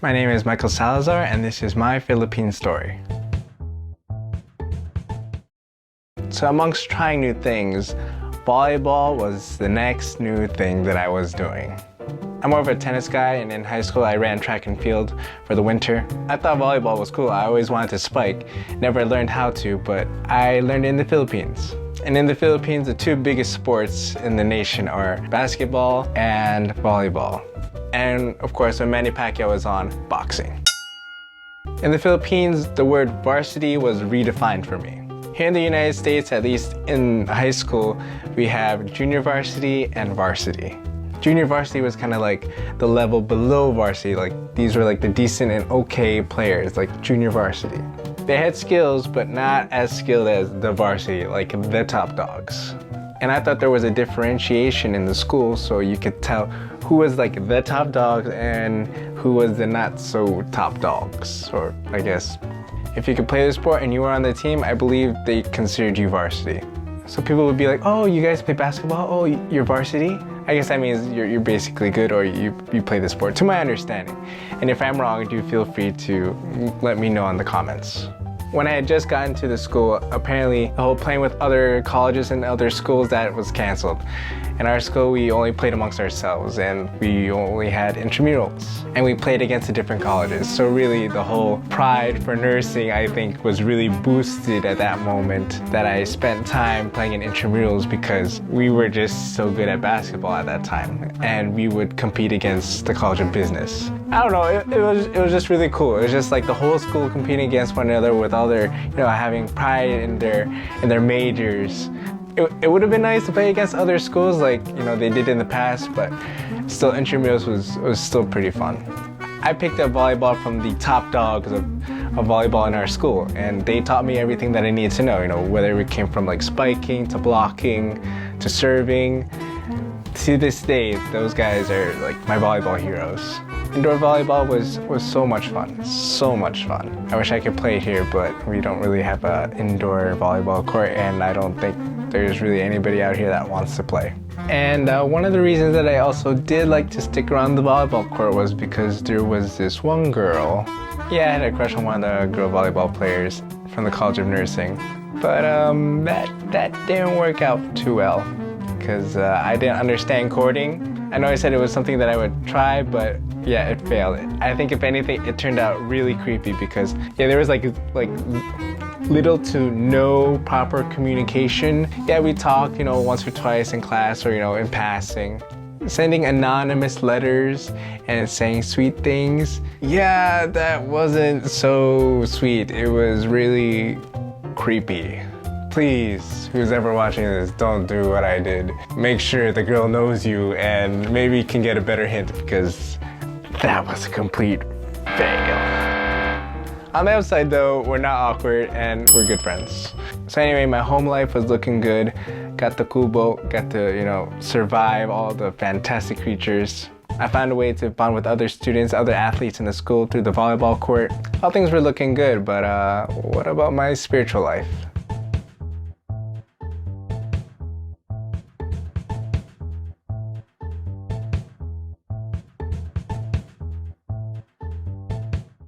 My name is Michael Salazar, and this is my Philippine story. So amongst trying new things, volleyball was the next new thing that I was doing. I'm more of a tennis guy, and in high school I ran track and field for the winter. I thought volleyball was cool. I always wanted to spike. Never learned how to, but I learned in the Philippines. And in the Philippines, the two biggest sports in the nation are basketball and volleyball. And of course, when Manny Pacquiao was on, boxing. In the Philippines, the word varsity was redefined for me. Here in the United States, at least in high school, we have junior varsity and varsity. Junior varsity was kind of like the level below varsity. Like these were like the decent and okay players, like junior varsity. They had skills, but not as skilled as the varsity, like the top dogs. And I thought there was a differentiation in the school, so you could tell who was like the top dogs and who was the not so top dogs. Or I guess, if you could play the sport and you were on the team, I believe they considered you varsity. So people would be like, oh, you guys play basketball? Oh, you're varsity? I guess that means you're basically good, or you play the sport, to my understanding. And if I'm wrong, do feel free to let me know in the comments. When I had just gotten to the school, apparently the whole playing with other colleges and other schools, that was canceled. In our school, we only played amongst ourselves, and we only had intramurals. And we played against the different colleges. So really, the whole pride for nursing, I think, was really boosted at that moment, that I spent time playing in intramurals because we were just so good at basketball at that time. And we would compete against the College of Business. I don't know, it was just really cool. It was just like the whole school competing against one another with all their, having pride in their majors. It would have been nice to play against other schools like, they did in the past, but still intramurals was still pretty fun. I picked up volleyball from the top dogs of volleyball in our school, and they taught me everything that I needed to know, whether it came from like spiking to blocking to serving. To this day, those guys are like my volleyball heroes. Indoor volleyball was so much fun, so much fun. I wish I could play here, but we don't really have an indoor volleyball court, and I don't think there's really anybody out here that wants to play. And one of the reasons that I also did like to stick around the volleyball court was because there was this one girl. Yeah, I had a crush on one of the girl volleyball players from the College of Nursing. But that didn't work out too well because I didn't understand courting. I know I said it was something that I would try, but yeah, it failed. I think if anything, it turned out really creepy because there was like little to no proper communication. Yeah, we talked, once or twice in class or, in passing. Sending anonymous letters and saying sweet things. Yeah, that wasn't so sweet. It was really creepy. Please, who's ever watching this, don't do what I did. Make sure the girl knows you and maybe can get a better hint because that was a complete fail. On the outside though, we're not awkward and we're good friends. So anyway, my home life was looking good. Got the cool boat, got to, survive all the fantastic creatures. I found a way to bond with other students, other athletes in the school through the volleyball court. All things were looking good, but what about my spiritual life?